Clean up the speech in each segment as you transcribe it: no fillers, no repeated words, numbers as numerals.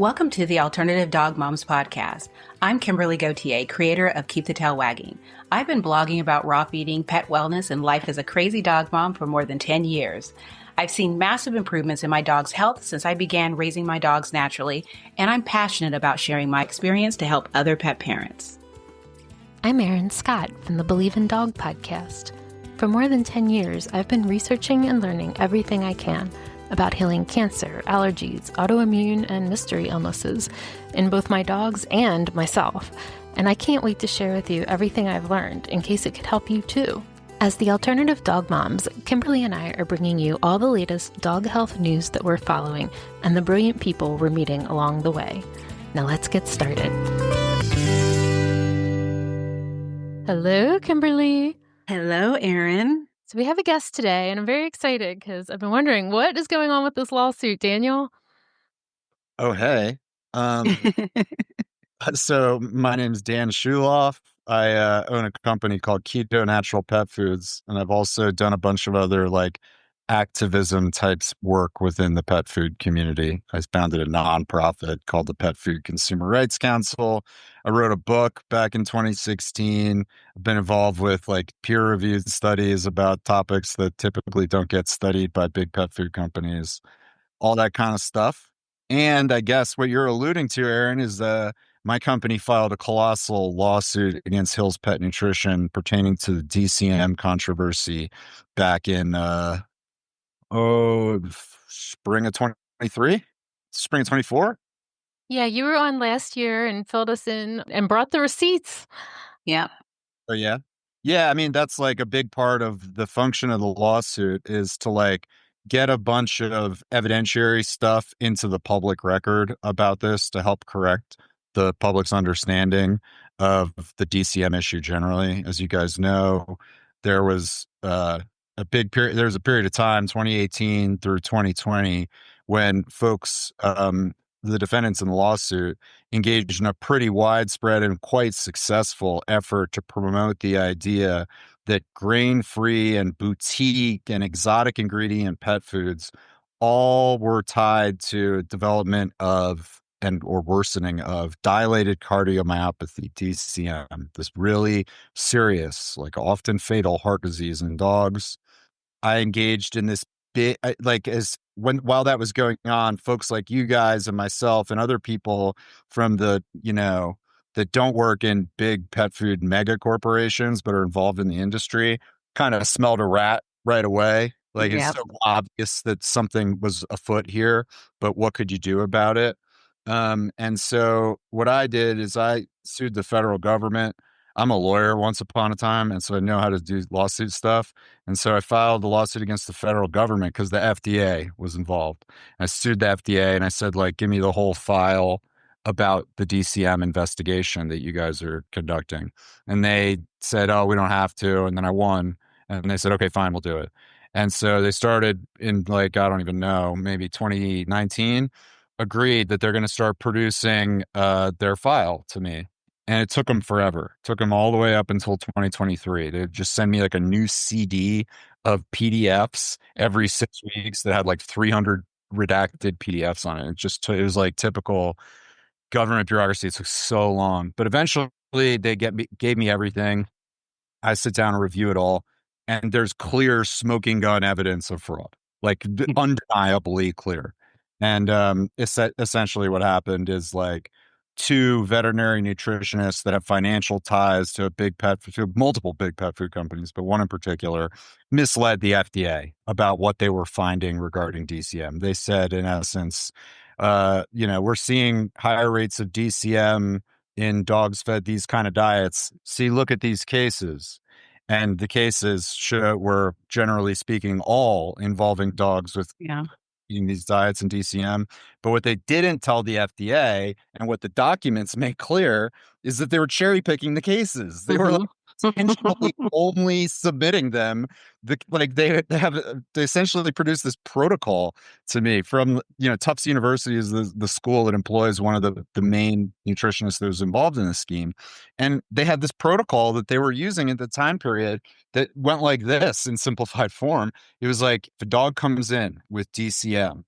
Welcome to the Alternative Dog Moms Podcast. I'm Kimberly Gauthier, creator of Keep the Tail Wagging. I've been blogging about raw feeding, pet wellness, and life as a crazy dog mom for more than 10 years. I've seen massive improvements in my dog's health since I began raising my dogs naturally, and I'm passionate about sharing my experience to help other pet parents. I'm Erin Scott from the Believe in Dog podcast. For more than 10 years, I've been researching and learning everything I can about healing cancer, allergies, autoimmune, and mystery illnesses in both my dogs and myself. And I can't wait to share with you everything I've learned in case it could help you too. As the Alternative Dog Moms, Kimberly and I are bringing you all the latest dog health news that we're following and the brilliant people we're meeting along the way. Now let's get started. Hello, Kimberly. Hello, Erin. So we have a guest today, and I'm very excited because I've been wondering what is going on with this lawsuit, Daniel? Oh, hey. So my name's Dan Shuloff. I own a company called KetoNatural Pet Foods, and I've also done a bunch of other activism types work within the pet food community. I founded a nonprofit called the Pet Food Consumer Rights Council. I wrote a book back in 2016. I've been involved with peer-reviewed studies about topics that typically don't get studied by big pet food companies, all that kind of stuff. And I guess what you're alluding to, Erin, is my company filed a colossal lawsuit against Hill's Pet Nutrition pertaining to the DCM controversy back in spring of 23? Spring of 24? Yeah, you were on last year and filled us in and brought the receipts. Yeah. Oh, yeah? Yeah, I mean, that's a big part of the function of the lawsuit is to get a bunch of evidentiary stuff into the public record about this to help correct the public's understanding of the DCM issue generally. As you guys know, there was a period of time, 2018 through 2020, when folks, the defendants in the lawsuit, engaged in a pretty widespread and quite successful effort to promote the idea that grain-free and boutique and exotic ingredient pet foods all were tied to development of or worsening of dilated cardiomyopathy, DCM, this really serious, often fatal heart disease in dogs. I engaged in this while that was going on, folks like you guys and myself and other people from that don't work in big pet food mega corporations but are involved in the industry kind of smelled a rat right away. It's so obvious that something was afoot here, but what could you do about it? And so what I did is I sued the federal government. I'm a lawyer once upon a time, and so I know how to do lawsuit stuff. And so I filed a lawsuit against the federal government because the FDA was involved. I sued the FDA and I said, give me the whole file about the DCM investigation that you guys are conducting. And they said, oh, we don't have to. And then I won. And they said, okay, fine, we'll do it. And so they started in I don't even know, maybe 2019, agreed that they're going to start producing their file to me. And it took them forever. It took them all the way up until 2023. They just send me a new CD of PDFs every 6 weeks that had 300 redacted PDFs on it. It was typical government bureaucracy. It took so long. But eventually they gave me everything. I sit down and review it all. And there's clear smoking gun evidence of fraud, undeniably clear. And essentially what happened is two veterinary nutritionists that have financial ties to multiple big pet food companies, but one in particular, misled the FDA about what they were finding regarding DCM. They said, in essence, we're seeing higher rates of DCM in dogs fed these kind of diets. See, look at these cases. And the cases were, generally speaking, all involving dogs with eating these diets and DCM. But what they didn't tell the FDA and what the documents make clear is that they were cherry picking the cases. They were intentionally only submitting them. They essentially produced this protocol to me from, Tufts University is the school that employs one of the main nutritionists that was involved in this scheme. And they had this protocol that they were using at the time period that went like this in simplified form. It was if a dog comes in with DCM,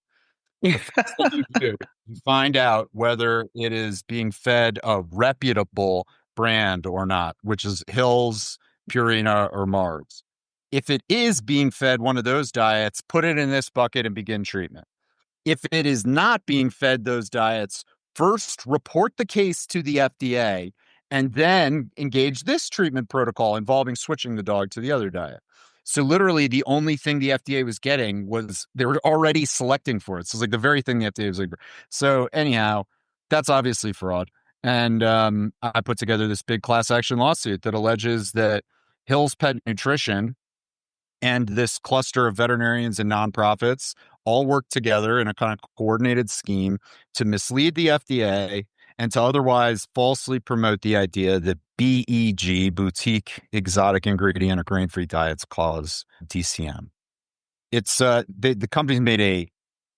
The first thing you do, you find out whether it is being fed a reputable brand or not, which is Hills, Purina, or Mars. If it is being fed one of those diets, put it in this bucket and begin treatment. If it is not being fed those diets, first report the case to the FDA and then engage this treatment protocol involving switching the dog to the other diet. So literally the only thing the FDA was getting was they were already selecting for it. So it's like the very thing the FDA was like. So anyhow, that's obviously fraud. And I put together this big class action lawsuit that alleges that Hill's Pet Nutrition and this cluster of veterinarians and nonprofits all work together in a kind of coordinated scheme to mislead the FDA and to otherwise falsely promote the idea that BEG, boutique exotic ingredient or grain-free diets, cause DCM. It's the company's made a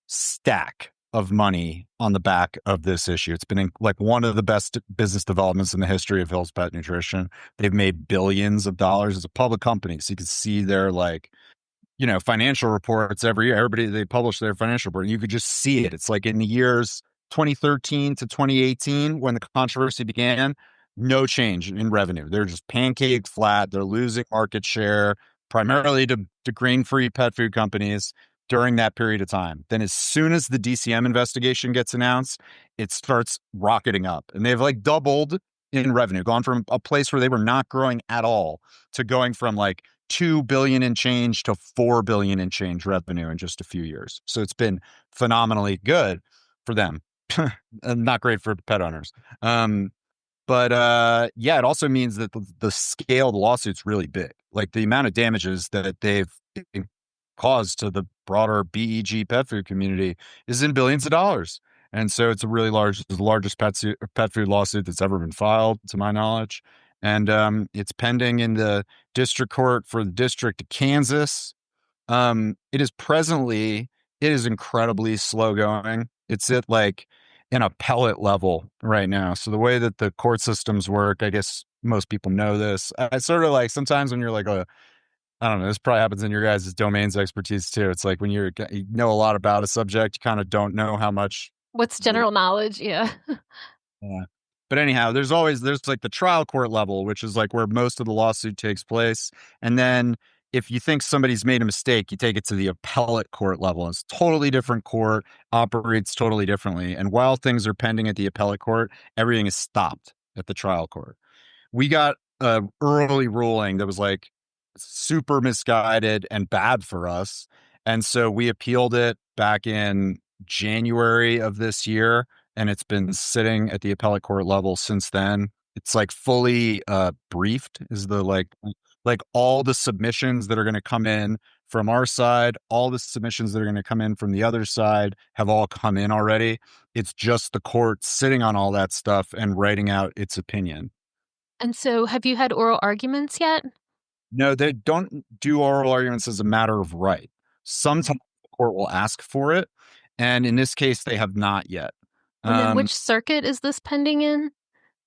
stack of money on the back of this issue. It's been like one of the best business developments in the history of Hill's Pet Nutrition. They've made billions of dollars as a public company. So you can see their financial reports every year. Everybody, they publish their financial report and you could just see it. It's like in the years 2013 to 2018, when the controversy began, no change in revenue. They're just pancake flat. They're losing market share primarily to grain-free pet food companies during that period of time. Then as soon as the DCM investigation gets announced, it starts rocketing up. And they've like doubled in revenue, gone from a place where they were not growing at all to going from like 2 billion and change to 4 billion and change revenue in just a few years. So it's been phenomenally good for them. Not great for pet owners. But yeah, it also means that the scale of the lawsuit's really big. Like the amount of damages that they've caused to the broader BEG pet food community is in billions of dollars. And so it's the largest pet food lawsuit that's ever been filed, to my knowledge. And it's pending in the district court for the District of Kansas. It is incredibly slow going. It's at like an appellate level right now. So the way that the court systems work, I guess most people know this. I sort of like sometimes when you're like I don't know, this probably happens in your guys' domains expertise too. It's like when you know a lot about a subject, you kind of don't know how much. What's general knowledge? Yeah. Yeah. But anyhow, there's like the trial court level, which is like where most of the lawsuit takes place. And then if you think somebody's made a mistake, you take it to the appellate court level. It's a totally different court, operates totally differently. And while things are pending at the appellate court, everything is stopped at the trial court. We got a early ruling that was like super misguided and bad for us. And so we appealed it back in January of this year, and it's been sitting at the appellate court level since then. It's like fully briefed is the like all the submissions that are going to come in from our side, all the submissions that are going to come in from the other side have all come in already. It's just the court sitting on all that stuff and writing out its opinion. And so have you had oral arguments yet? No, they don't do oral arguments as a matter of right. Sometimes the court will ask for it, and in this case, they have not yet. And then which circuit is this pending in?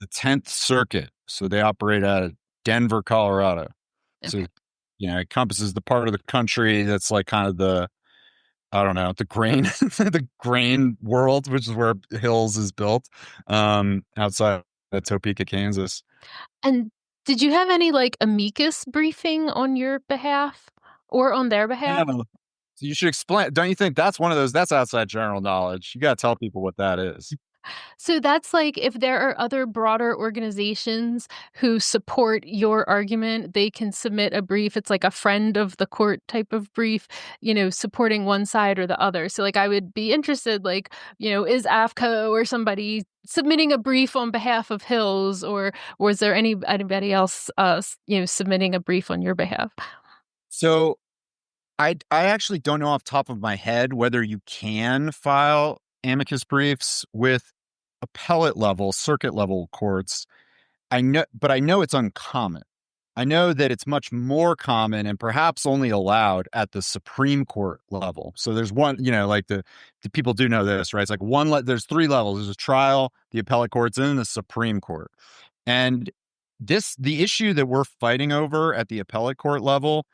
The 10th Circuit. So they operate out of Denver, Colorado. Okay. So, it encompasses the part of the country that's like kind of the grain, the grain world, which is where Hills is built, outside of Topeka, Kansas. And did you have any like amicus briefing on your behalf or on their behalf? Yeah. So you should explain. Don't you think that's one of those? That's outside general knowledge. You got to tell people what that is. So that's like if there are other broader organizations who support your argument, they can submit a brief. It's like a friend of the court type of brief, supporting one side or the other. So like I would be interested, like, is AFCO or somebody submitting a brief on behalf of Hills, or was there anybody else, submitting a brief on your behalf? So I actually don't know off the top of my head whether you can file amicus briefs with appellate level, circuit level courts. I know it's uncommon. I know that it's much more common and perhaps only allowed at the Supreme Court level. So there's one, like the people do know this, right? It's like there's 3 levels. There's a trial, the appellate courts, and then the Supreme Court. And the issue that we're fighting over at the appellate court level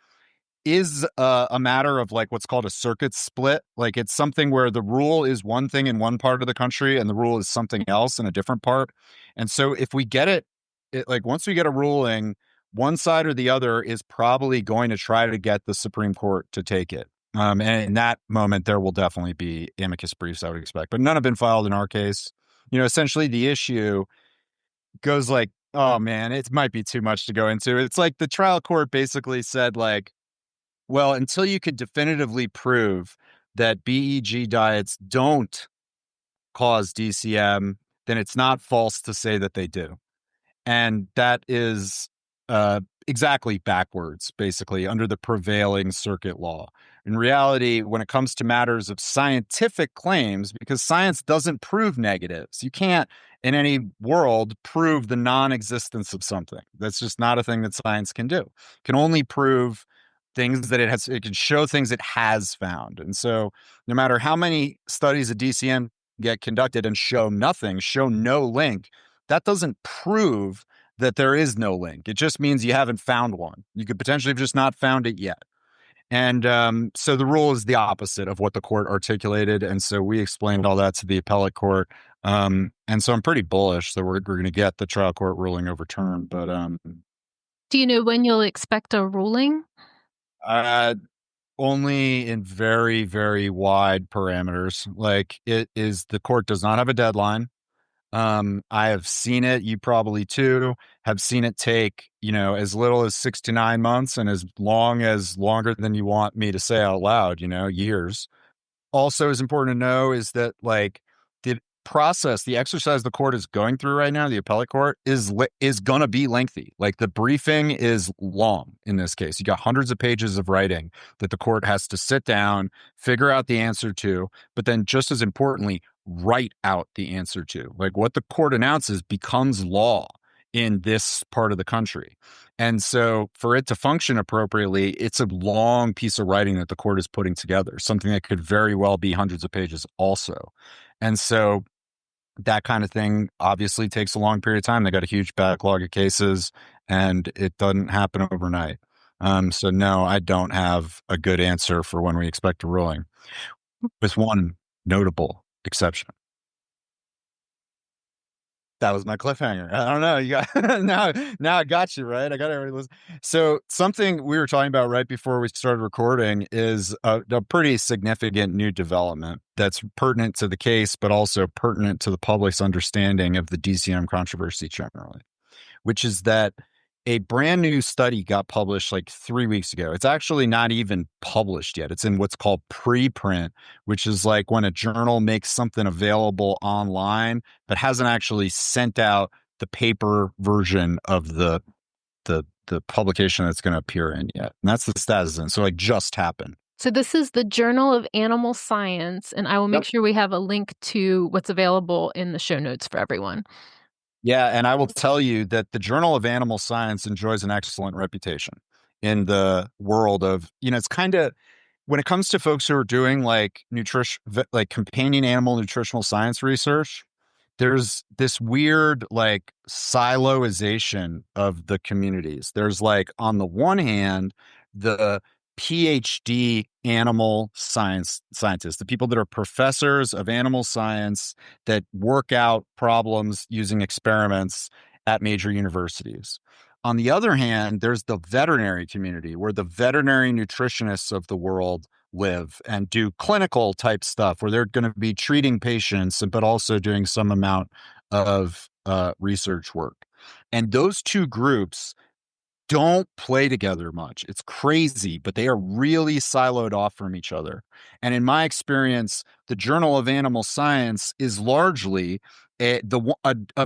is a matter of like what's called a circuit split. Like it's something where the rule is one thing in one part of the country and the rule is something else in a different part. And so if we get it like once we get a ruling, one side or the other is probably going to try to get the Supreme Court to take it. And in that moment, there will definitely be amicus briefs, I would expect, but none have been filed in our case. Essentially the issue goes like, oh man, it might be too much to go into. It's like the trial court basically said like, well, until you could definitively prove that BEG diets don't cause DCM, then it's not false to say that they do. And that is exactly backwards, basically, under the prevailing circuit law. In reality, when it comes to matters of scientific claims, because science doesn't prove negatives, you can't, in any world, prove the non-existence of something. That's just not a thing that science can do. It can only prove things that it can show things it has found. And so no matter how many studies of DCM get conducted and show nothing, show no link, that doesn't prove that there is no link. It just means you haven't found one. You could potentially have just not found it yet. And so the rule is the opposite of what the court articulated. And so we explained all that to the appellate court. And so I'm pretty bullish that we're going to get the trial court ruling overturned. But do you know when you'll expect a ruling? Only in very, very wide parameters. Like it is, the court does not have a deadline. I have seen it. You probably too have seen it take, as little as 6 to 9 months and as longer than you want me to say out loud, years. Also is important to know is that like the process, the exercise the court is going through right now, the appellate court is going to be lengthy. Like the briefing is long in this case. You got hundreds of pages of writing that the court has to sit down, figure out the answer to, but then just as importantly, write out the answer to. Like what the court announces becomes law in this part of the country. And so for it to function appropriately, it's a long piece of writing that the court is putting together, something that could very well be hundreds of pages also. And so that kind of thing obviously takes a long period of time. They got a huge backlog of cases and it doesn't happen overnight. So no, I don't have a good answer for when we expect a ruling, with one notable exception. That was my cliffhanger. I don't know. You got now I got you, right? I got everybody listen. So something we were talking about right before we started recording is a pretty significant new development that's pertinent to the case, but also pertinent to the public's understanding of the DCM controversy generally, which is that a brand new study got published like 3 weeks ago. It's actually not even published yet. It's in what's called preprint, which is like when a journal makes something available online, but hasn't actually sent out the paper version of the publication that's going to appear in yet. And that's the status. And so like just happened. So this is the Journal of Animal Science, and I will make sure we have a link to what's available in the show notes for everyone. Yeah, and I will tell you that the Journal of Animal Science enjoys an excellent reputation in the world of, it's kind of, when it comes to folks who are doing like like companion animal nutritional science research, there's this weird like siloization of the communities. There's like, on the one hand, the PhD animal scientists, the people that are professors of animal science that work out problems using experiments at major universities. On the other hand, there's the veterinary community where the veterinary nutritionists of the world live and do clinical type stuff where they're going to be treating patients, but also doing some amount of research work. And those two groups don't play together much. It's crazy, but they are really siloed off from each other. And in my experience, the Journal of Animal Science is largely a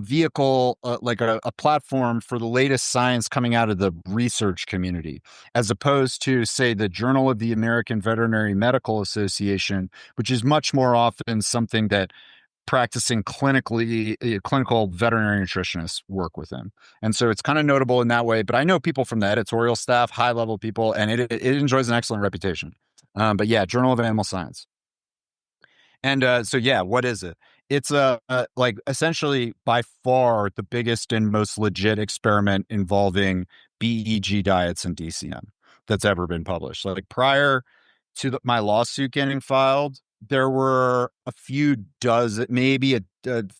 vehicle, like a platform for the latest science coming out of the research community, as opposed to, say, the Journal of the American Veterinary Medical Association, which is much more often something that practicing clinical veterinary nutritionists work with him. And so it's kind of notable in that way. But I know people from the editorial staff, high level people, and it enjoys an excellent reputation. But yeah, Journal of Animal Science. And so yeah, what is it? It's like essentially by far the biggest and most legit experiment involving BEG diets and DCM. that's ever been published. Like prior to my lawsuit getting filed, there were a few dozen, maybe a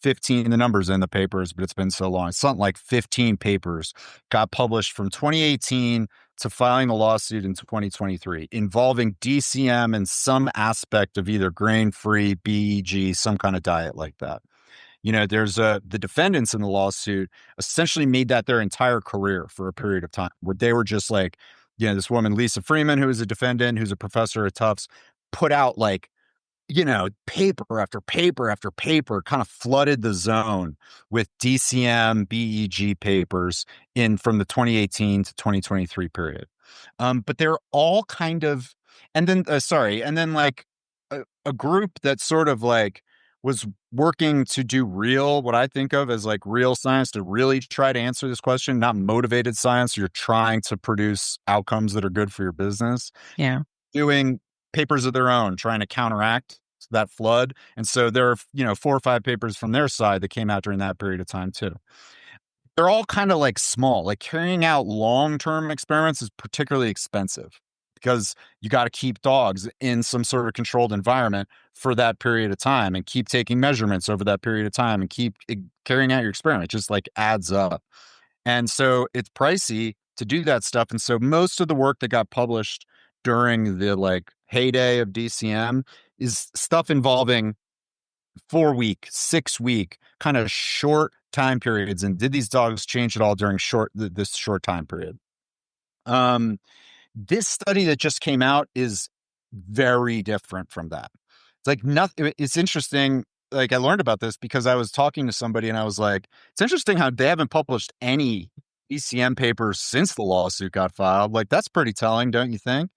15, the numbers in the papers, but it's been so long. Something like 15 papers got published from 2018 to filing the lawsuit in 2023 involving DCM and some aspect of either grain-free, BEG, some kind of diet like that. There's the defendants in the lawsuit essentially made that their entire career for a period of time where they were just like, this woman, Lisa Freeman, who is a defendant, who's a professor at Tufts, put out like, paper after paper after paper, kind of flooded the zone with DCM, BEG papers from the 2018 to 2023 period. But they're all kind of, and then like a group that sort of like was working to do what I think of as like real science, to really try to answer this question, not motivated science. You're trying to produce outcomes that are good for your business. Yeah. Doing papers of their own, trying to counteract that flood. And so there are, 4 or 5 papers from their side that came out during that period of time too. They're all kind of like small, like carrying out long-term experiments is particularly expensive because you got to keep dogs in some sort of controlled environment for that period of time and keep taking measurements over that period of time and keep carrying out your experiment. It just like adds up. And so it's pricey to do that stuff. And so most of the work that got published during the like heyday of DCM is stuff involving 4-week, 6-week kind of short time periods. And did these dogs change at all during this short time period? This study that just came out is very different from that. It's like nothing. It's interesting. Like I learned about this because I was talking to somebody and I was like, it's interesting how they haven't published any DCM papers since the lawsuit got filed. Like that's pretty telling, don't you think?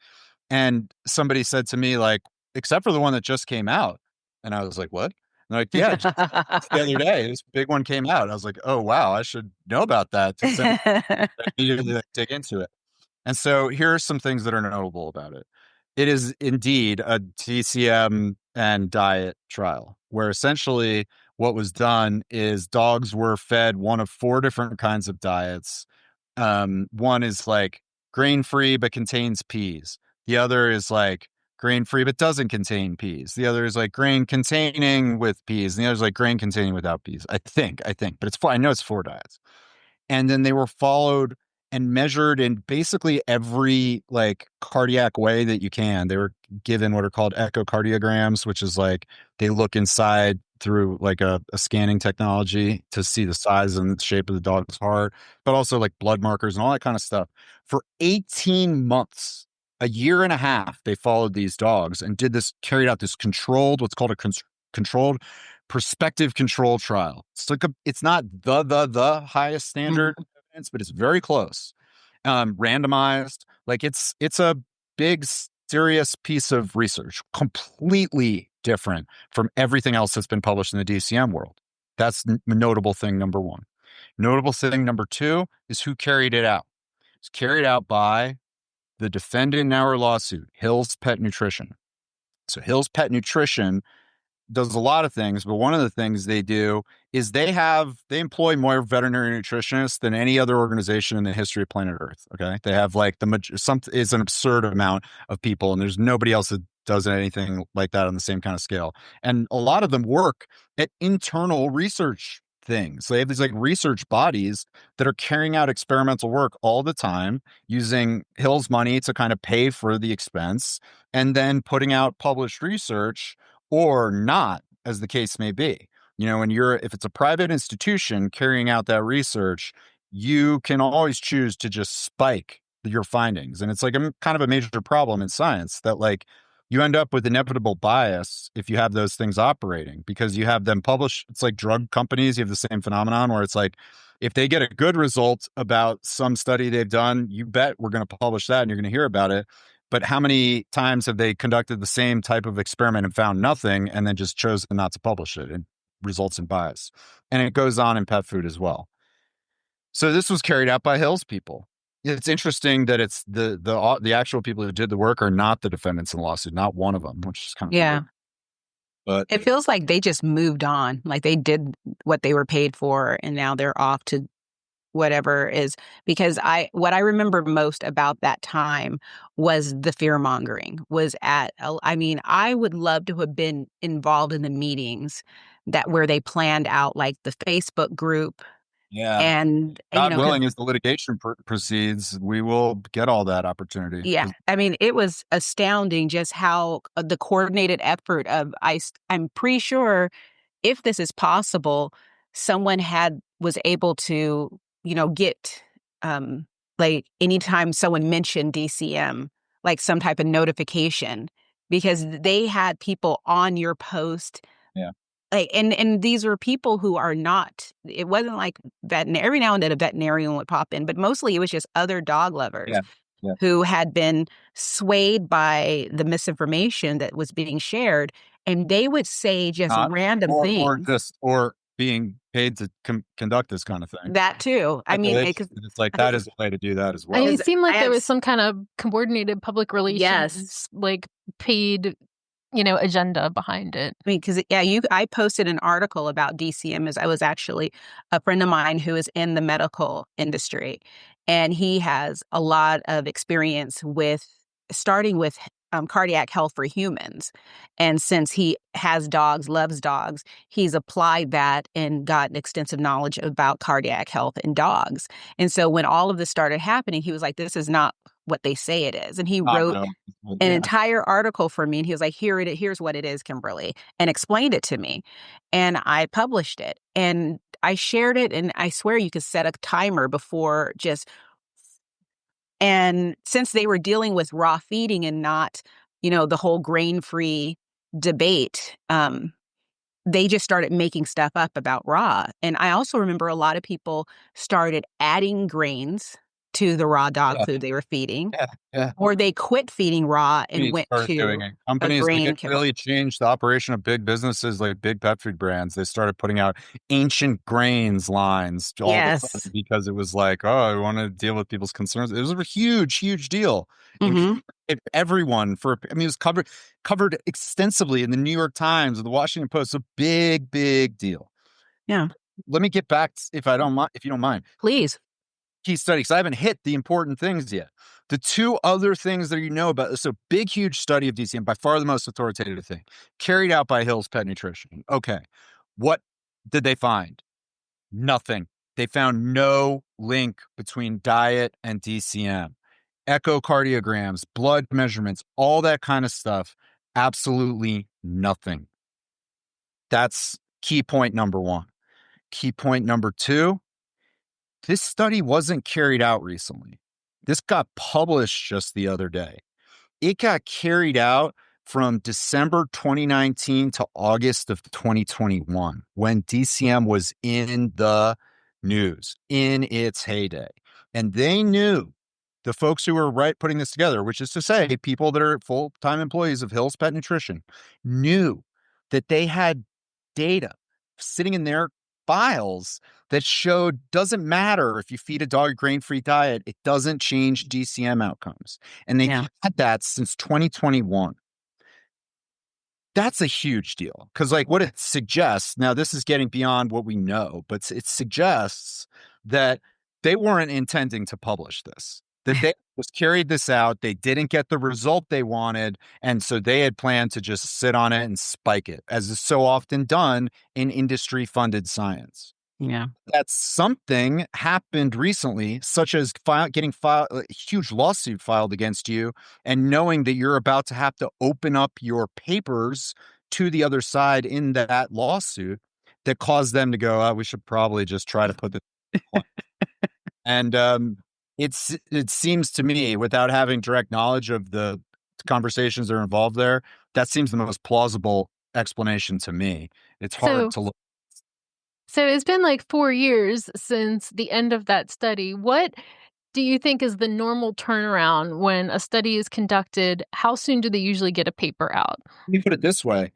And somebody said to me, like, except for the one that just came out. And I was like, what? And like, yeah, just the other day, this big one came out. I was like, oh, wow, I should know about that. I needed to dig into it. And so here are some things that are notable about it. It is indeed a DCM and diet trial where essentially what was done is dogs were fed one of 4 different kinds of diets. One is like grain-free but contains peas. The other is like grain-free but doesn't contain peas. The other is like grain-containing with peas. And the other is like grain-containing without peas. I think, but it's 4. I know it's 4 diets. And then they were followed and measured in basically every like cardiac way that you can. They were given what are called echocardiograms, which is like they look inside through like a scanning technology to see the size and shape of the dog's heart, but also like blood markers and all that kind of stuff. For 18 months, a year and a half, they followed these dogs and carried out this controlled, what's called a controlled prospective control trial. It's like it's not the highest standard evidence, but it's very close. Randomized, like it's a big, serious piece of research, completely different from everything else that's been published in the DCM world. That's notable thing number 1. Notable thing number 2 is who carried it out. It's carried out by the defendant in our lawsuit, Hill's Pet Nutrition. So Hill's Pet Nutrition does a lot of things, but one of the things they do is they employ more veterinary nutritionists than any other organization in the history of planet Earth. Okay. They have like it's an absurd amount of people, and there's nobody else that does anything like that on the same kind of scale. And a lot of them work at internal research things. They have these like research bodies that are carrying out experimental work all the time using Hill's money to kind of pay for the expense and then putting out published research or not, as the case may be. If it's a private institution carrying out that research, you can always choose to just spike your findings. And it's like kind of a major problem in science that like you end up with inevitable bias if you have those things operating because you have them published. It's like drug companies. You have the same phenomenon where it's like, if they get a good result about some study they've done, you bet we're going to publish that and you're going to hear about it. But how many times have they conducted the same type of experiment and found nothing and then just chosen not to publish it? It results in bias. And it goes on in pet food as well. So this was carried out by Hill's people. It's interesting that it's the actual people who did the work are not the defendants in the lawsuit, not one of them, which is kind of weird. But it feels like they just moved on. Like they did what they were paid for and now they're off to whatever is, because what I remember most about that time was the fear mongering was I mean, I would love to have been involved in the meetings where they planned out like the Facebook group. Yeah. And, God because willing, as the litigation proceeds, we will get all that opportunity. yeah, I mean, it was astounding just how the coordinated effort of I'm pretty sure if this is possible, someone was able to, get like anytime someone mentioned DCM, like some type of notification, because they had people on your post. Yeah. Like, and these were people who are not, it wasn't like every now and then a veterinarian would pop in, but mostly it was just other dog lovers Yeah. Yeah. who had been swayed by the misinformation that was being shared. And they would say just random things. Or being paid to conduct this kind of thing. That too. I mean, it's like that is a way to do that as well. And it seemed like there was some kind of coordinated public relations, yes, like paid, agenda behind it. I mean, because I posted an article about DCM as I was actually a friend of mine who is in the medical industry, and he has a lot of experience with starting with cardiac health for humans. And since he has dogs, loves dogs, he's applied that and gotten extensive knowledge about cardiac health in dogs. And so when all of this started happening, he was like, this is not what they say it is. And he wrote an entire article for me. And he was like, here's what it is, Kimberly, and explained it to me. And I published it and I shared it. And I swear you could set a timer before and since they were dealing with raw feeding and not, the whole grain-free debate, they just started making stuff up about raw. And I also remember a lot of people started adding grains to the raw dog food they were feeding. Yeah. Or they quit feeding raw and went to companies really changed the operation of big businesses like big pet food brands. They started putting out ancient grains lines all of a sudden because it was like, oh, I want to deal with people's concerns. It was a huge, huge deal. Mm-hmm. Everyone it was covered extensively in the New York Times or the Washington Post. A big, big deal. Yeah. Let me get back if you don't mind. Please. Key study, because I haven't hit the important things yet. The two other things that about, so big, huge study of DCM, by far the most authoritative thing, carried out by Hill's Pet Nutrition. Okay. What did they find? Nothing. They found no link between diet and DCM. Echocardiograms, blood measurements, all that kind of stuff. Absolutely nothing. That's key point number one. Key point number two, this study wasn't carried out recently. This got published just the other day. It got carried out from December 2019 to August of 2021 when DCM was in the news, in its heyday. And they knew, the folks who were putting this together, which is to say people that are full-time employees of Hill's Pet Nutrition, knew that they had data sitting in their files that showed doesn't matter if you feed a dog a grain-free diet, it doesn't change DCM outcomes. And they had that since 2021. That's a huge deal because what it suggests, now this is getting beyond what we know, but it suggests that they weren't intending to publish this, that they just carried this out. They didn't get the result they wanted. And so they had planned to just sit on it and spike it, as is so often done in industry funded science. Yeah. That something happened recently, such as getting a huge lawsuit filed against you and knowing that you're about to have to open up your papers to the other side in that lawsuit, that caused them to go, oh, we should probably just try to put this. And it seems to me, without having direct knowledge of the conversations that are involved there, that seems the most plausible explanation to me. It's hard to look. So it's been 4 years since the end of that study. What do you think is the normal turnaround when a study is conducted? How soon do they usually get a paper out? Let me put it this way.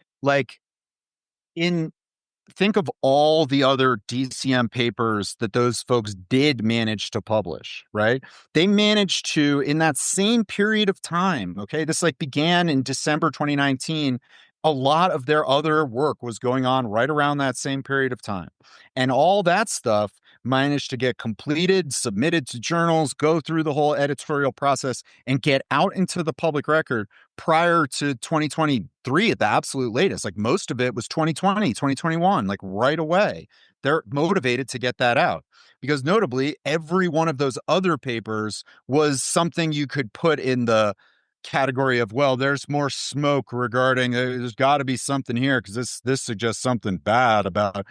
Think of all the other DCM papers that those folks did manage to publish, right? They managed to, in that same period of time, okay, this began in December 2019. A lot of their other work was going on right around that same period of time. And all that stuff managed to get completed, submitted to journals, go through the whole editorial process, and get out into the public record prior to 2023 at the absolute latest. Like most of it was 2020, 2021, like right away. They're motivated to get that out because notably, every one of those other papers was something you could put in the category of, well, there's more smoke regarding, there's got to be something here because this suggests something bad about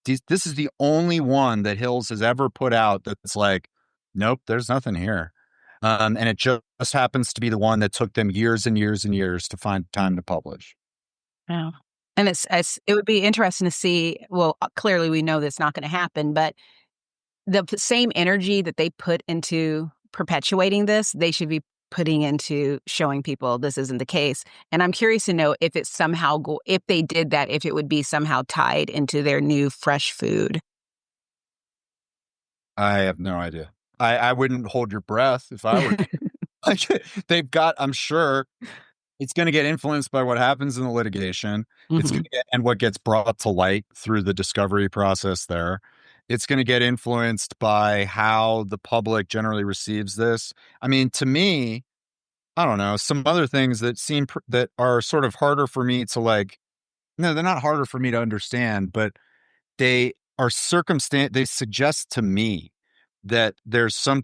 this is the only one that Hills has ever put out that's like, nope, there's nothing here. And it just happens to be the one that took them years and years and years to find time to publish. Yeah. And it would be interesting to see, well, clearly we know that's not going to happen, but the same energy that they put into perpetuating this, they should be putting into showing people this isn't the case. And I'm curious to know if it's somehow, if they did that, if it would be somehow tied into their new fresh food. I have no idea. I wouldn't hold your breath if I were. Like, they've got, I'm sure it's going to get influenced by what happens in the litigation. It's going to get, and what gets brought to light through the discovery process there. It's going to get influenced by how the public generally receives this. I mean, to me, I don't know, some other things that seem that are sort of harder for me to like, no, they're not harder for me to understand, but they are they suggest to me that there's some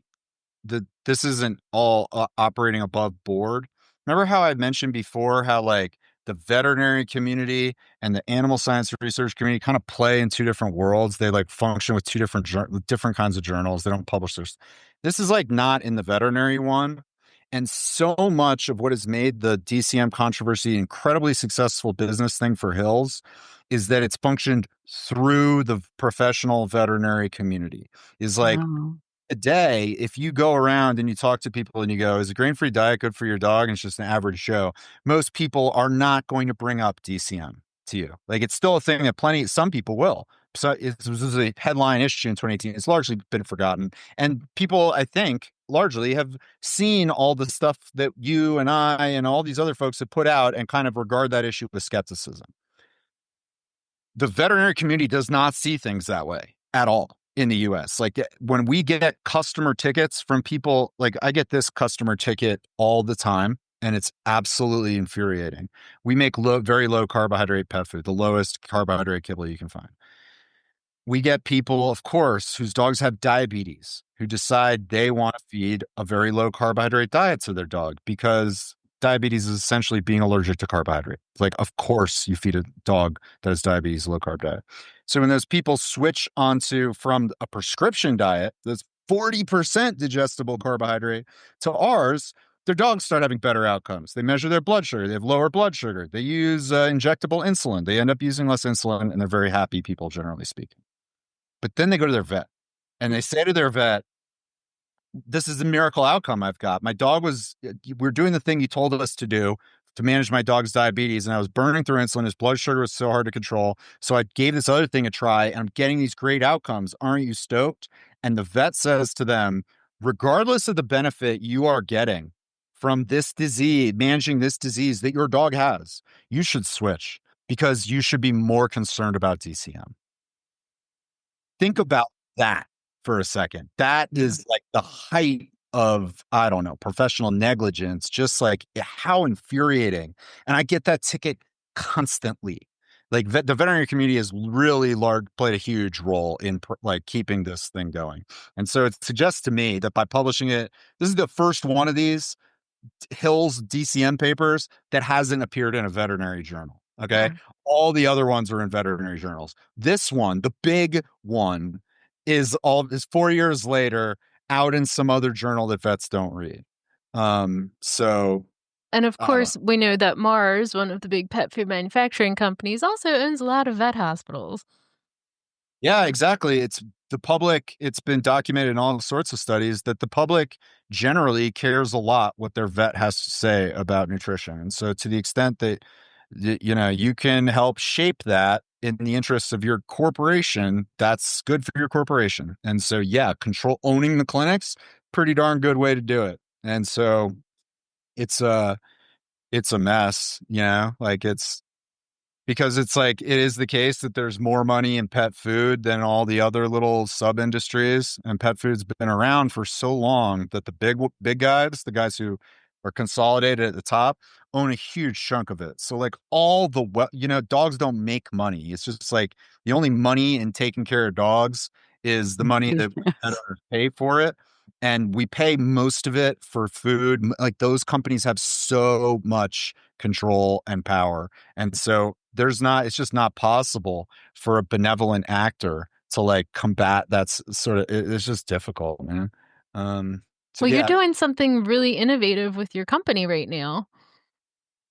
that this isn't all operating above board. Remember how I mentioned before how like the veterinary community and the animal science research community kind of play in two different worlds. They like function with two different kinds of journals. They don't publish this is like not in the veterinary one. And so much of what has made the DCM controversy an incredibly successful business thing for Hills is that it's functioned through the professional veterinary community. Is like, today, if you go around and you talk to people and you go, is a grain-free diet good for your dog? And it's just an average show. Most people are not going to bring up DCM to you. Like it's still a thing that some people will. So it was a headline issue in 2018. It's largely been forgotten. And people, I think, largely have seen all the stuff that you and I and all these other folks have put out and kind of regard that issue with skepticism. The veterinary community does not see things that way at all in the US. Like when we get customer tickets from people, like I get this customer ticket all the time and it's absolutely infuriating. We make very low carbohydrate pet food, the lowest carbohydrate kibble you can find. We get people, of course, whose dogs have diabetes who decide they want to feed a very low carbohydrate diet to their dog because diabetes is essentially being allergic to carbohydrate. Like, of course, you feed a dog that has diabetes a low carb diet. So when those people switch from a prescription diet that's 40% digestible carbohydrate to ours, their dogs start having better outcomes. They measure their blood sugar. They have lower blood sugar. They use injectable insulin. They end up using less insulin, and they're very happy people, generally speaking. But then they go to their vet, and they say to their vet, this is a miracle outcome I've got. We're doing the thing you told us to do to manage my dog's diabetes, and I was burning through insulin. His blood sugar was so hard to control. So I gave this other thing a try, and I'm getting these great outcomes. Aren't you stoked? And the vet says to them, regardless of the benefit you are getting from this disease, managing this disease that your dog has, you should switch because you should be more concerned about DCM. Think about that for a second. That is like the height of, I don't know, professional negligence, just like how infuriating. And I get that ticket constantly. Like the veterinary community has really played a huge role in like keeping this thing going. And so it suggests to me that by publishing it, this is the first one of these Hills DCM papers that hasn't appeared in a veterinary journal. Okay. Yeah. All the other ones are in veterinary journals. This one, the big one, is 4 years later out in some other journal that vets don't read. So and of course, we know that Mars, one of the big pet food manufacturing companies, also owns a lot of vet hospitals. Yeah, exactly. It's been documented in all sorts of studies that the public generally cares a lot what their vet has to say about nutrition. And so to the extent that you can help shape that in the interests of your corporation, that's good for your corporation. And so, yeah, owning the clinics, pretty darn good way to do it. And so it's a mess, like it's because it's like it is the case that there's more money in pet food than all the other little sub industries, and pet food's been around for so long that the big guys, the guys who are consolidated at the top, own a huge chunk of it. So like dogs don't make money. It's just like the only money in taking care of dogs is the money that pet owners pay for it. And we pay most of it for food. Like those companies have so much control and power. And so it's just not possible for a benevolent actor to like combat that's sort of, it's just difficult, man. So Well, you're yeah, doing something really innovative with your company right now.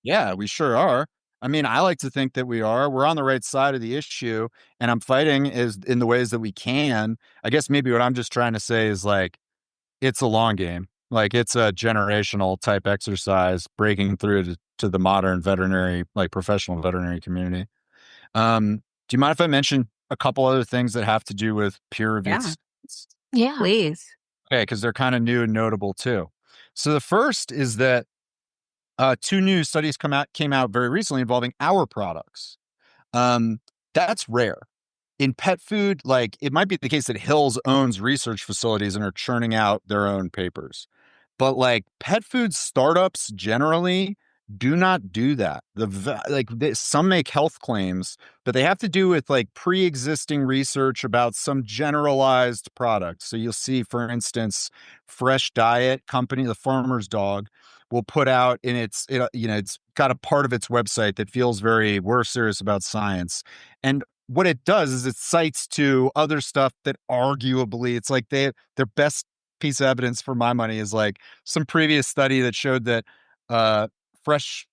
yeah, we sure are. I mean, I like to think that we are. We're on the right side of the issue, and I'm fighting is in the ways that we can. I guess maybe what I'm just trying to say is like, it's a long game. Like it's a generational type exercise breaking through to the modern veterinary, like professional veterinary community. Do you mind if I mention a couple other things that have to do with peer reviewed Yeah, studies? Yeah. please. Okay, because they're kind of new and notable too. So the first is that two new studies came out very recently involving our products. That's rare. In pet food, like it might be the case that Hills owns research facilities and are churning out their own papers. But like pet food startups generally do not do that. Some make health claims, but they have to do with like pre-existing research about some generalized product. So you'll see, for instance, Fresh Diet Company, the farmer's dog, will put out it's got a part of its website that feels we're serious about science. And what it does is it cites to other stuff that arguably it's like their best piece of evidence for my money is like some previous study that showed that fresh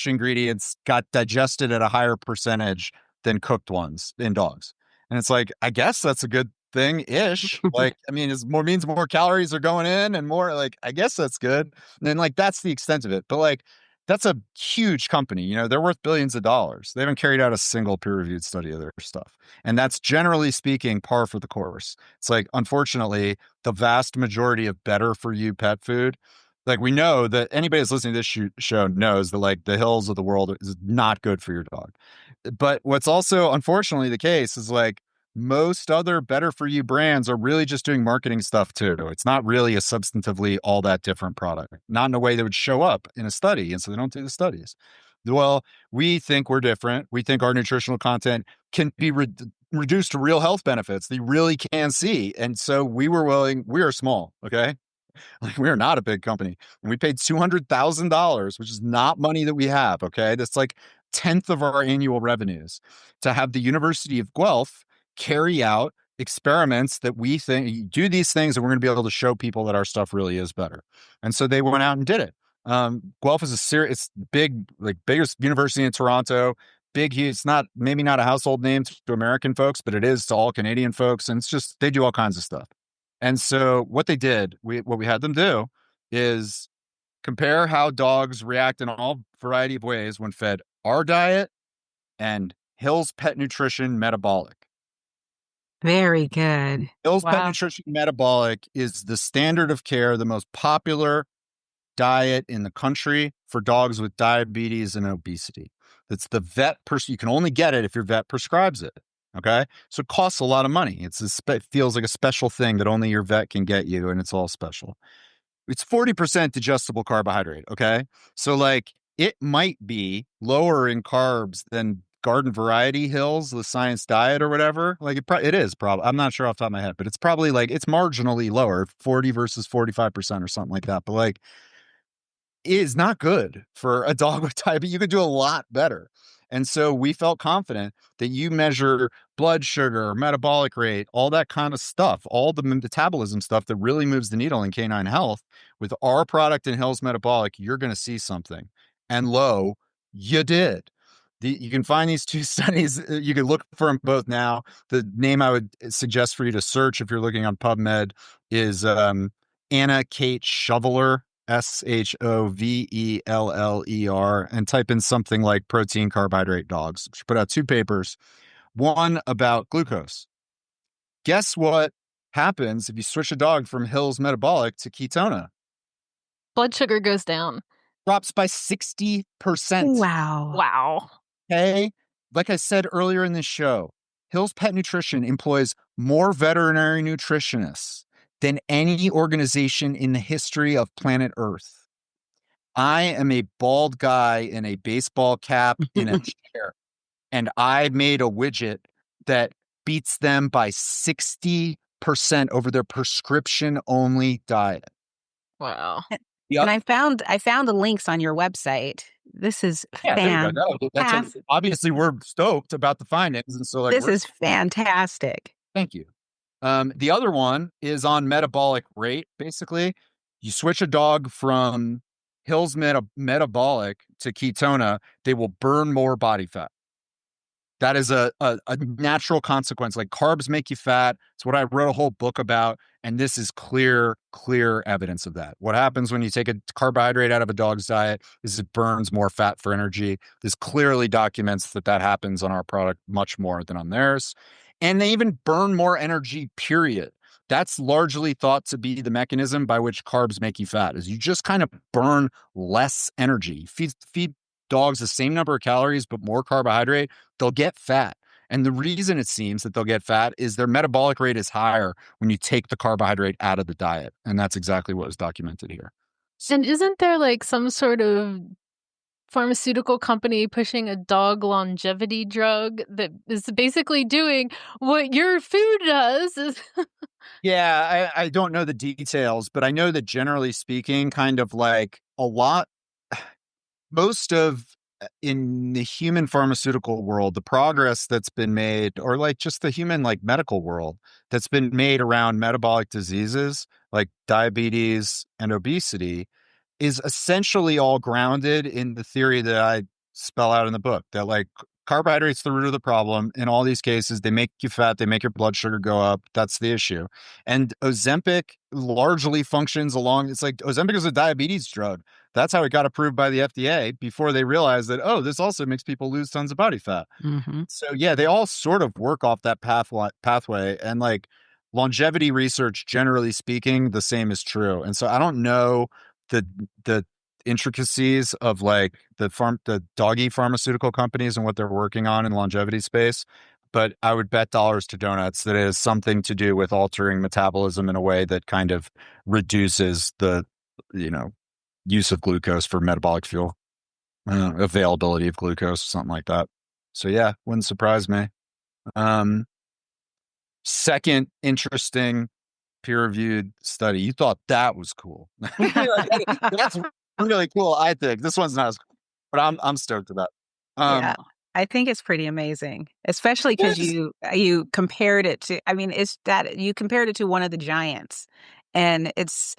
ingredients got digested at a higher percentage than cooked ones in dogs. And it's like, I guess that's a good thing ish. Like, I mean, means more calories are going in and more like, I guess that's good. And then like, that's the extent of it. But like, that's a huge company. They're worth billions of dollars. They haven't carried out a single peer-reviewed study of their stuff. And that's generally speaking par for the course. It's like, unfortunately, the vast majority of better for you pet food, like we know that anybody that's listening to this show knows that like the Hills of the world is not good for your dog. But what's also unfortunately the case is like most other better for you brands are really just doing marketing stuff too. It's not really a substantively all that different product, not in a way that would show up in a study. And so they don't do the studies. Well, we think we're different. We think our nutritional content can be reduced to real health benefits that you really can see. And so we are small. Okay. Like we are not a big company. And we paid $200,000, which is not money that we have. Okay. That's like 10th of our annual revenues to have the University of Guelph carry out experiments that we think these things and we're going to be able to show people that our stuff really is better. And so they went out and did it. Guelph is it's big, like biggest university in Toronto. Big, it's maybe not a household name to American folks, but it is to all Canadian folks. And it's just, they do all kinds of stuff. And so what they did, what we had them do is compare how dogs react in all variety of ways when fed our diet and Hill's Pet Nutrition Metabolic. Very good. Hill's Pet Wow. Nutrition Metabolic is the standard of care, the most popular diet in the country for dogs with diabetes and obesity. It's the vet you can only get it if your vet prescribes it. Okay. So it costs a lot of money. It feels like a special thing that only your vet can get you, and it's all special. It's 40% digestible carbohydrate. Okay. So like it might be lower in carbs than garden variety Hills, the science diet or whatever. Like it is probably, I'm not sure off the top of my head, but it's probably like it's marginally lower, 40 versus 45% or something like that. But like, is not good for a dog with diabetes. You could do a lot better. And so we felt confident that you measure blood sugar, metabolic rate, all that kind of stuff, all the metabolism stuff that really moves the needle in canine health. With our product in Hill's Metabolic, you're going to see something. And lo, you did. You can find these two studies. You can look for them both now. The name I would suggest for you to search if you're looking on PubMed is Anna Kate Shoveler, Shoveller, and type in something like protein carbohydrate dogs. She put out two papers, one about glucose. Guess what happens if you switch a dog from Hill's Metabolic to ketona? Blood sugar goes down. Drops by 60%. Wow. Wow. Okay. like I said earlier in this show, Hill's Pet Nutrition employs more veterinary nutritionists than any organization in the history of planet Earth. I am a bald guy in a baseball cap in a chair, and I made a widget that beats them by 60% over their prescription only diet. Wow. Yep. And I found the links on your website. This is There you go. Obviously we're stoked about the findings, and so this is fantastic. Thank you. The other one is on metabolic rate. Basically, you switch a dog from Hill's metabolic to ketona, they will burn more body fat. That is a natural consequence. Like, carbs make you fat. It's what I wrote a whole book about. And this is clear evidence of that. What happens when you take a carbohydrate out of a dog's diet is it burns more fat for energy. This clearly documents that happens on our product much more than on theirs. And they even burn more energy, period. That's largely thought to be the mechanism by which carbs make you fat, is you just kind of burn less energy. Feed dogs the same number of calories, but more carbohydrate, they'll get fat. And the reason it seems that they'll get fat is their metabolic rate is higher when you take the carbohydrate out of the diet. And that's exactly what was documented here. And isn't there like some sort of pharmaceutical company pushing a dog longevity drug that is basically doing what your food does? Yeah, I don't know the details, but I know that generally speaking, kind of like most of in the human pharmaceutical world, the progress that's been made, or like just the human like medical world that's been made around metabolic diseases like diabetes and obesity, is essentially all grounded in the theory that I spell out in the book, that like carbohydrates the root of the problem. In all these cases, they make you fat, they make your blood sugar go up. That's the issue. And Ozempic largely functions along, it's like Ozempic is a diabetes drug. That's how it got approved by the FDA before they realized that, oh, this also makes people lose tons of body fat. Mm-hmm. So yeah, they all sort of work off that pathway. And like longevity research, generally speaking, the same is true. And so I don't know the intricacies of like the doggy pharmaceutical companies and what they're working on in longevity space, but I would bet dollars to donuts that it has something to do with altering metabolism in a way that kind of reduces the use of glucose for metabolic fuel, availability of glucose, something like that. So yeah, wouldn't surprise me. Second interesting peer-reviewed study. You thought that was cool. That's really cool. I think this one's not as cool, but I'm stoked about it. Yeah, I think it's pretty amazing, especially because you compared it to. I mean, it's that you compared it to one of the giants, and it's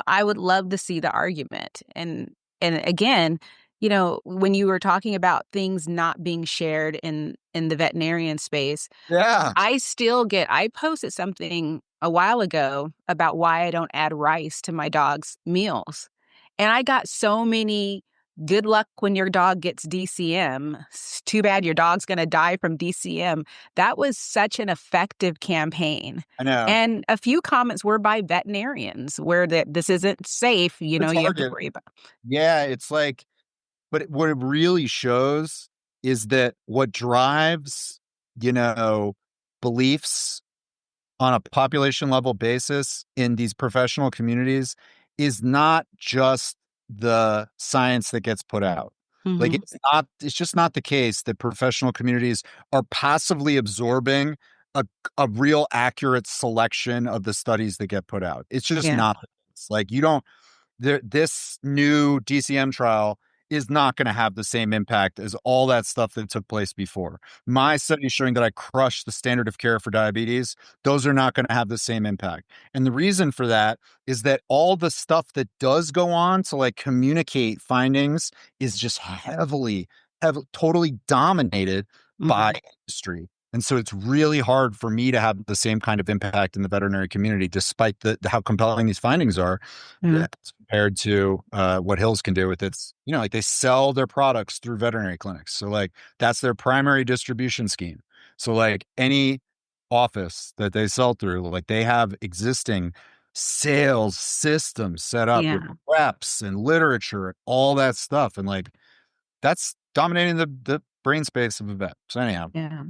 I would love to see the argument. And again, when you were talking about things not being shared in the veterinarian space, yeah, I posted something a while ago about why I don't add rice to my dog's meals. And I got so many good luck when your dog gets DCM. It's too bad your dog's going to die from DCM. That was such an effective campaign. I know. And a few comments were by veterinarians where this isn't safe. You have to worry about. Yeah, it's like, but what it really shows is that what drives, beliefs on a population level basis in these professional communities is not just the science that gets put out. Mm-hmm. Like it's just not the case that professional communities are passively absorbing a real accurate selection of the studies that get put out. It's just not the case. Like this new DCM trial is not going to have the same impact as all that stuff that took place before. My study showing that I crushed the standard of care for diabetes, those are not going to have the same impact. And the reason for that is that all the stuff that does go on to like communicate findings is just totally dominated by industry. And so it's really hard for me to have the same kind of impact in the veterinary community, despite how compelling these findings are, compared to what Hills can do with its, like they sell their products through veterinary clinics. So like that's their primary distribution scheme. So like any office that they sell through, like they have existing sales systems set up with reps and literature and all that stuff. And like that's dominating the brain space of a vet. So anyhow, Yeah.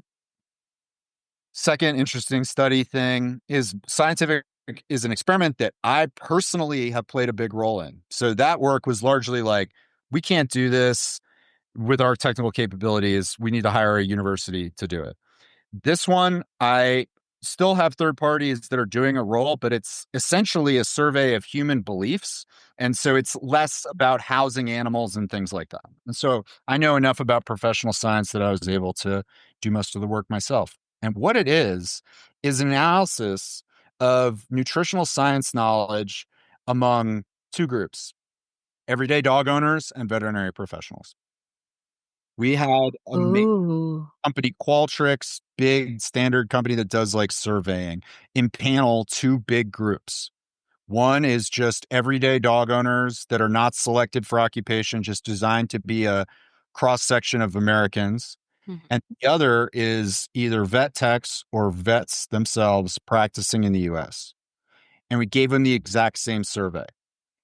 second interesting study thing is scientific is an experiment that I personally have played a big role in. So that work was largely like, we can't do this with our technical capabilities. We need to hire a university to do it. This one, I still have third parties that are doing a role, but it's essentially a survey of human beliefs. And so it's less about housing animals and things like that. And so I know enough about professional science that I was able to do most of the work myself. And what it is an analysis of nutritional science knowledge among two groups: everyday dog owners and veterinary professionals. We had a Ooh. company, Qualtrics, big standard company that does like surveying, impanel two big groups. One is just everyday dog owners that are not selected for occupation, just designed to be a cross section of Americans. Mhm. And the other is either vet techs or vets themselves practicing in the US. And we gave them the exact same survey.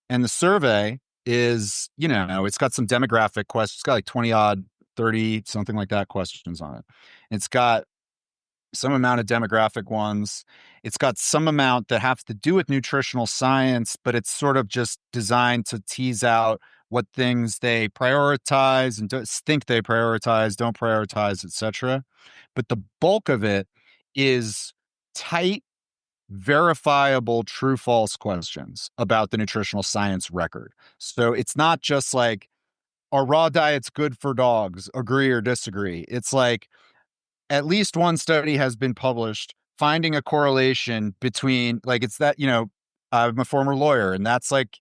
And the survey is, it's got some demographic questions. It's got like 20 odd, 30, something like that questions on it. It's got some amount of demographic ones. It's got some amount that have to do with nutritional science, but it's sort of just designed to tease out what things they prioritize and think they prioritize, don't prioritize, etc. But the bulk of it is tight, verifiable true false questions about the nutritional science record. So it's not just like, are raw diets good for dogs? Agree or disagree? It's like, at least one study has been published finding a correlation between, like, it's that, I'm a former lawyer, and that's like,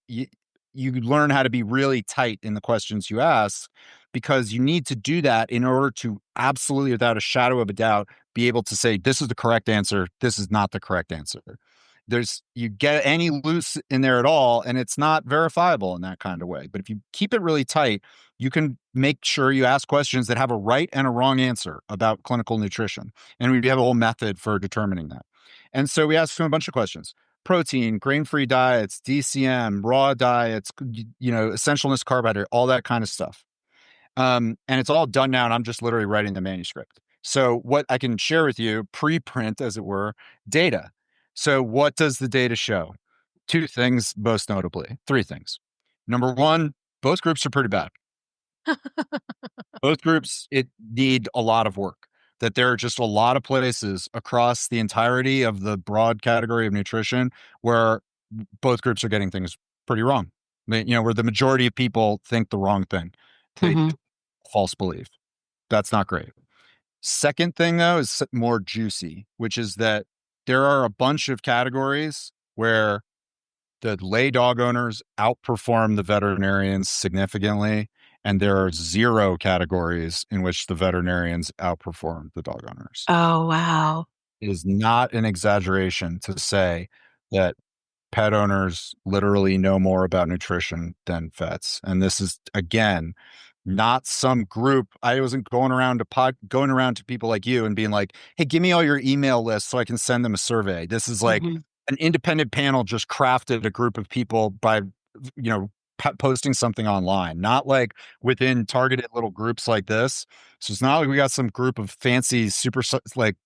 you learn how to be really tight in the questions you ask, because you need to do that in order to absolutely, without a shadow of a doubt, be able to say, this is the correct answer, this is not the correct answer. You get any loose in there at all, and it's not verifiable in that kind of way. But if you keep it really tight, you can make sure you ask questions that have a right and a wrong answer about clinical nutrition. And we have a whole method for determining that. And so we asked him a bunch of questions: protein, grain-free diets, DCM, raw diets, essentialness, carbohydrate, all that kind of stuff. And it's all done now, and I'm just literally writing the manuscript. So what I can share with you, preprint, as it were, data. So what does the data show? Two things, most notably. Three things. Number one, both groups are pretty bad. Both groups need a lot of work. That there are just a lot of places across the entirety of the broad category of nutrition where both groups are getting things pretty wrong. Where the majority of people think the wrong thing. They Mhm. false belief. That's not great. Second thing, though, is more juicy, which is that there are a bunch of categories where the lay dog owners outperform the veterinarians significantly, and there are zero categories in which the veterinarians outperform the dog owners. Oh, wow. It is not an exaggeration to say that pet owners literally know more about nutrition than vets. And this is, again, not some group. I wasn't going around to people like you and being like, hey, give me all your email lists so I can send them a survey. This is like Mhm. an independent panel just crafted a group of people by, posting something online, not like within targeted little groups like this. So it's not like we got some group of fancy, super like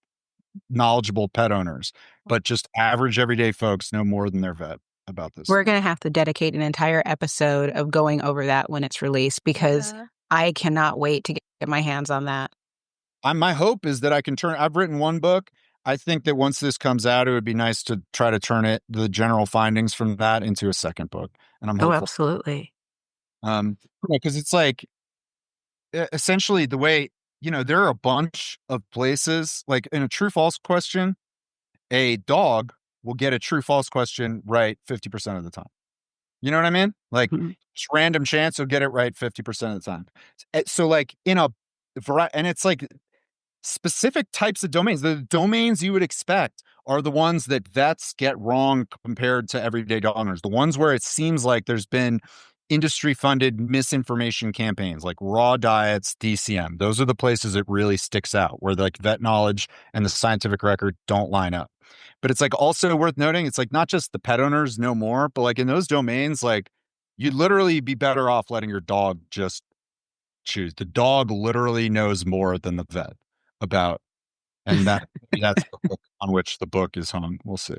knowledgeable pet owners, but just average everyday folks know more than their vet about this We're stuff. going to have to dedicate an entire episode of going over that when it's released, because I cannot wait to get my hands on that. My hope is that I've written one book. I think that once this comes out, it would be nice to try to turn the general findings from that into a second book. And I'm Oh, hopeful. absolutely. Because it's like, essentially the way, there are a bunch of places, like in a true false question, a dog will get a true false question right 50% of the time. You know what I mean? Like, Mhm. just random chance, you'll get it right 50% of the time. So like in a variety, and it's like specific types of domains. The domains you would expect are the ones that vets get wrong compared to everyday dog owners. The ones where it seems like there's been industry funded misinformation campaigns, like raw diets, DCM. Those are the places it really sticks out, where like vet knowledge and the scientific record don't line up. But it's like also worth noting, it's like not just the pet owners know more, but like in those domains, like you'd literally be better off letting your dog just choose. The dog literally knows more than the vet about, and that's the book on which the book is hung. We'll see.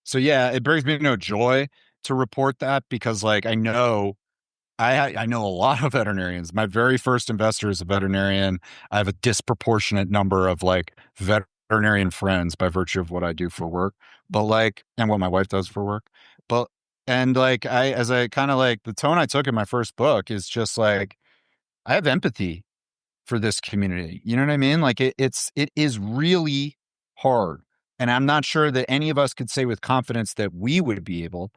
So yeah, it brings me no joy to report that, because like I know a lot of veterinarians. My very first investor is a veterinarian. I have a disproportionate number of like veterinarian friends by virtue of what I do for work, but like, and what my wife does for work. But, and like, as I kind of like the tone I took in my first book is just like, I have empathy for this community. You know what I mean? Like it is really hard. And I'm not sure that any of us could say with confidence that we would be able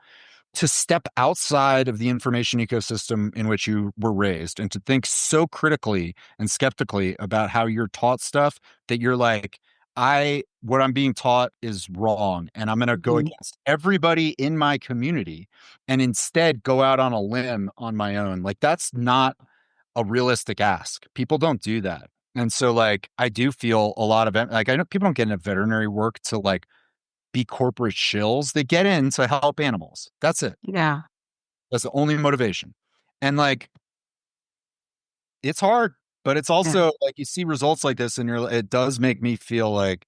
to step outside of the information ecosystem in which you were raised, and to think so critically and skeptically about how you're taught stuff that you're like, what I'm being taught is wrong, and I'm going to go against everybody in my community and instead go out on a limb on my own. Like, that's not a realistic ask. People don't do that. And so like, I do feel a lot of, like, I know people don't get into veterinary work to like be corporate shills. They get in to help animals. That's it. Yeah. That's the only motivation. And like, it's hard, but it's also like, you see results like this and it does make me feel like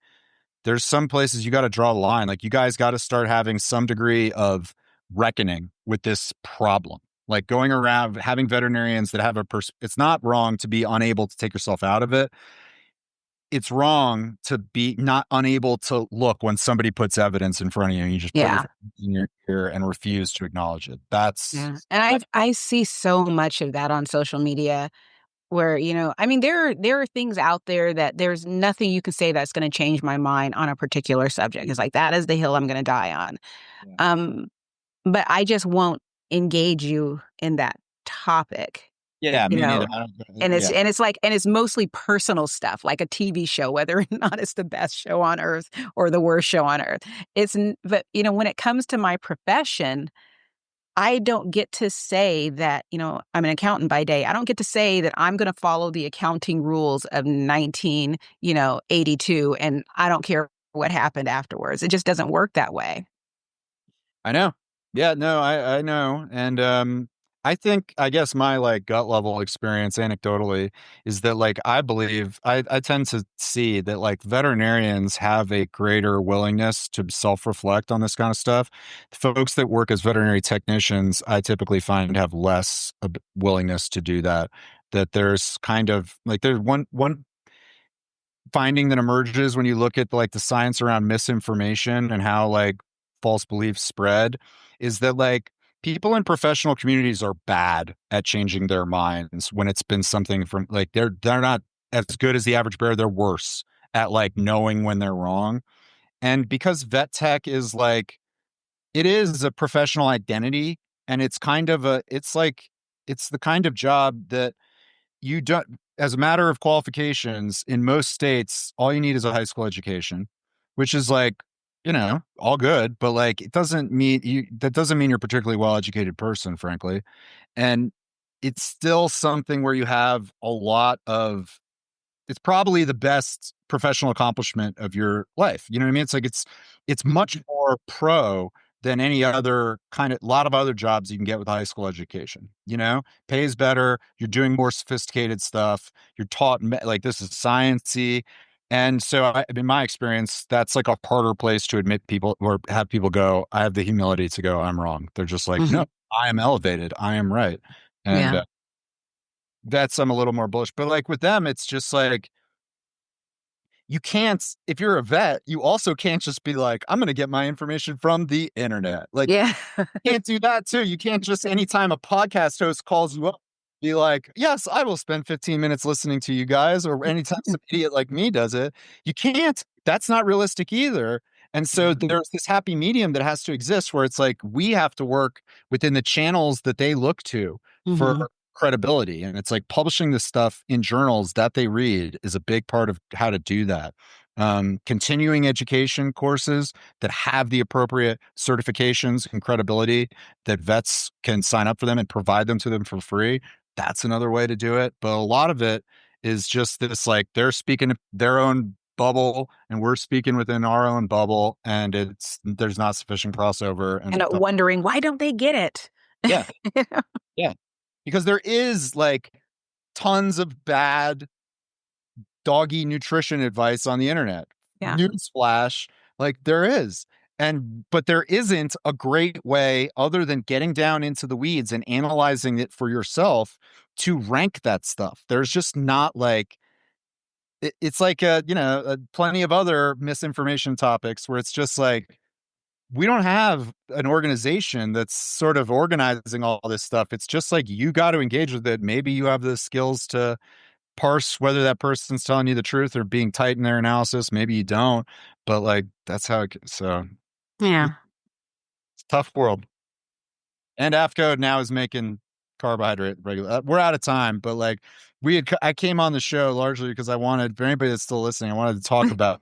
there's some places you got to draw the line. Like, you guys got to start having some degree of reckoning with this problem. Like, going around having veterinarians that have it's not wrong to be unable to take yourself out of it. It's wrong to be not unable to look when somebody puts evidence in front of you and you just put your phone in your ear and refuse to acknowledge it. And I see so much of that on social media where, I mean, there are things out there that there's nothing you can say that's going to change my mind on a particular subject. It's like, that is the hill I'm going to die on. Yeah. But I just won't engage you in that topic. Yeah, me neither. And it's mostly personal stuff, like a TV show, whether or not it's the best show on earth or the worst show on earth. But when it comes to my profession, I don't get to say that, I'm an accountant by day. I don't get to say that I'm going to follow the accounting rules of 1982, and I don't care what happened afterwards. It just doesn't work that way. I know. Yeah, no, I know. And I guess my like gut level experience anecdotally is that like, I believe I tend to see that like veterinarians have a greater willingness to self-reflect on this kind of stuff. The folks that work as veterinary technicians, I typically find have less willingness to do that. That there's kind of like, there's one finding that emerges when you look at like the science around misinformation and how like false beliefs spread, is that like, people in professional communities are bad at changing their minds when it's been something from like, they're not as good as the average bear. They're worse at like knowing when they're wrong. And because vet tech is like, it is a professional identity, and it's kind of it's the kind of job that you don't, as a matter of qualifications in most states, all you need is a high school education, which is like, all good, but like, that doesn't mean you're a particularly well-educated person, frankly. And it's still something where you have a lot of, it's probably the best professional accomplishment of your life. You know what I mean? It's like, it's much more pro than any other kind of, lot of other jobs you can get with a high school education, pays better. You're doing more sophisticated stuff. You're taught like, this is sciencey. And so in my experience, that's like a harder place to admit people, or have people go, I have the humility to go, I'm wrong. They're just like, no, I am elevated. I am right. And I'm a little more bullish, but like with them, it's just like, you can't, if you're a vet, you also can't just be like, I'm going to get my information from the internet. Like, you can't do that too. You can't just, anytime a podcast host calls you up, be like, yes, I will spend 15 minutes listening to you guys, or anytime some idiot like me does it. You can't. That's not realistic either. And so there's this happy medium that has to exist where it's like, we have to work within the channels that they look to for credibility. And it's like, publishing this stuff in journals that they read is a big part of how to do that. Continuing education courses that have the appropriate certifications and credibility that vets can sign up for them and provide them to them for free. That's another way to do it. But a lot of it is just this, like, they're speaking their own bubble and we're speaking within our own bubble, and there's not sufficient crossover. And wondering, why don't they get it? Yeah. Yeah. Because there is like, tons of bad doggy nutrition advice on the internet. Yeah. Newsflash, like there is. But there isn't a great way other than getting down into the weeds and analyzing it for yourself to rank that stuff. There's just not like, it's like, plenty of other misinformation topics where it's just like, we don't have an organization that's sort of organizing all this stuff. It's just like, you got to engage with it. Maybe you have the skills to parse whether that person's telling you the truth or being tight in their analysis. Maybe you don't, but like, that's how so Yeah. it's a tough world. And AFCO now is making carbohydrate regular. We're out of time, but like I came on the show largely because I wanted, for anybody that's still listening, I wanted to talk about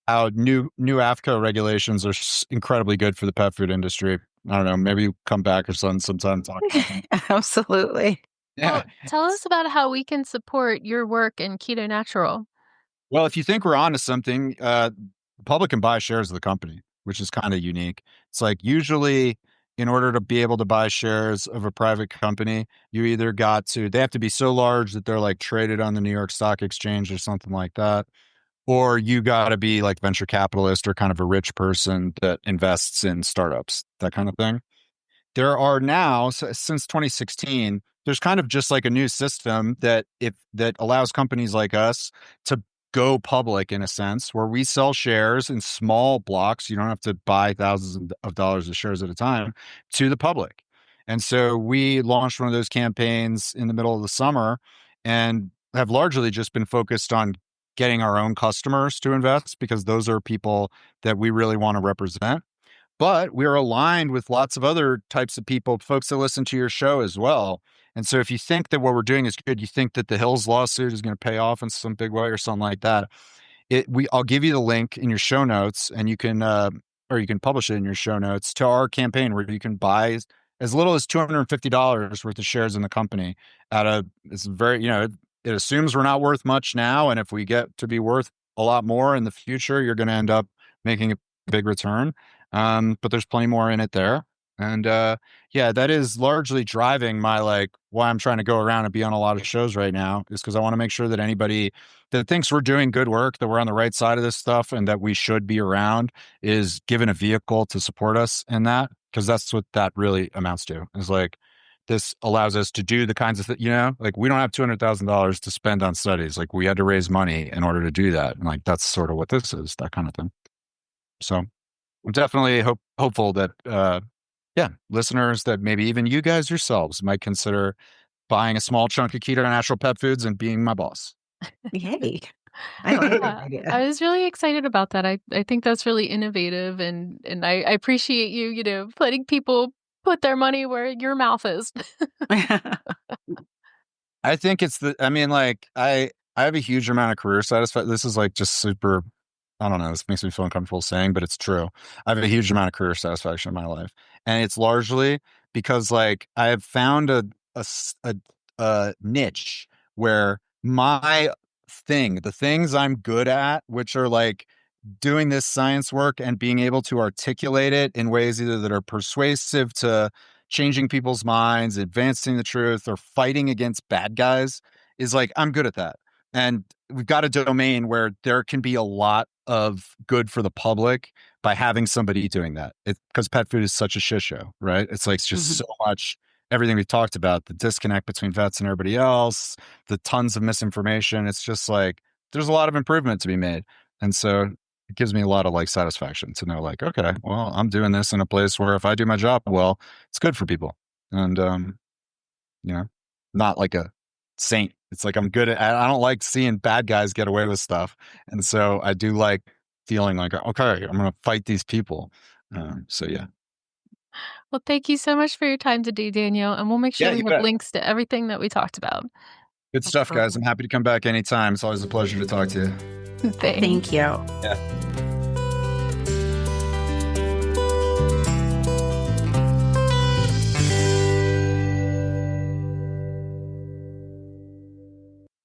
how new AFCO regulations are incredibly good for the pet food industry. I don't know, maybe you come back or something sometime and talk about it. Absolutely. Yeah. Well, tell us about how we can support your work in KetoNatural. Well, if you think we're onto something, the public can buy shares of the company, which is kind of unique. It's like usually in order to be able to buy shares of a private company, you either they have to be so large that they're like traded on the New York Stock Exchange or something like that. Or you got to be like venture capitalist or kind of a rich person that invests in startups, that kind of thing. There are now, since 2016, there's kind of just like a new system that allows companies like us to go public in a sense, where we sell shares in small blocks. You don't have to buy thousands of dollars of shares at a time to the public. And so we launched one of those campaigns in the middle of the summer and have largely just been focused on getting our own customers to invest, because those are people that we really want to represent. But we're aligned with lots of other types of people, folks that listen to your show as well. And so if you think that what we're doing is good, you think that the Hills lawsuit is going to pay off in some big way or something like that, I'll give you the link in your show notes, and you can or you can publish it in your show notes to our campaign, where you can buy as little as $250 worth of shares in the company it's very, it assumes we're not worth much now. And if we get to be worth a lot more in the future, you're going to end up making a big return. But there's plenty more in it there. And that is largely driving my why I'm trying to go around and be on a lot of shows right now, is because I want to make sure that anybody that thinks we're doing good work, that we're on the right side of this stuff, and that we should be around, is given a vehicle to support us in that, because that's what that really amounts to. Is like, this allows us to do the kinds of we don't have $200,000 to spend on studies. Like, we had to raise money in order to do that. And like, that's sort of what this is, that kind of thing. So I'm definitely hopeful that, listeners, that maybe even you guys yourselves might consider buying a small chunk of KetoNatural pet foods and being my boss. Yay. I like that idea. I was really excited about that. I think that's really innovative, and I appreciate you, letting people put their money where your mouth is. I think it's I have a huge amount of career satisfaction. This is like just super, I don't know, this makes me feel uncomfortable saying, but it's true. I have a huge amount of career satisfaction in my life. And it's largely because I have found a niche where the things I'm good at, which are like doing this science work and being able to articulate it in ways either that are persuasive to changing people's minds, advancing the truth, or fighting against bad guys, is I'm good at that. And we've got a domain where there can be a lot of good for the public by having somebody doing that. Because pet food is such a shit show, right? It's just so much, everything we've talked about, the disconnect between vets and everybody else, the tons of misinformation. It's just there's a lot of improvement to be made. And so it gives me a lot of satisfaction to know okay, well, I'm doing this in a place where if I do my job well, it's good for people. And, not like a saint. It's I'm good at, I don't like seeing bad guys get away with stuff. And so I do like feeling okay, I'm going to fight these people. So yeah. Well, thank you so much for your time today, Daniel. And we'll make sure we have links to everything that we talked about. Good stuff, guys. I'm happy to come back anytime. It's always a pleasure to talk to you. Thanks. Thank you. Yeah.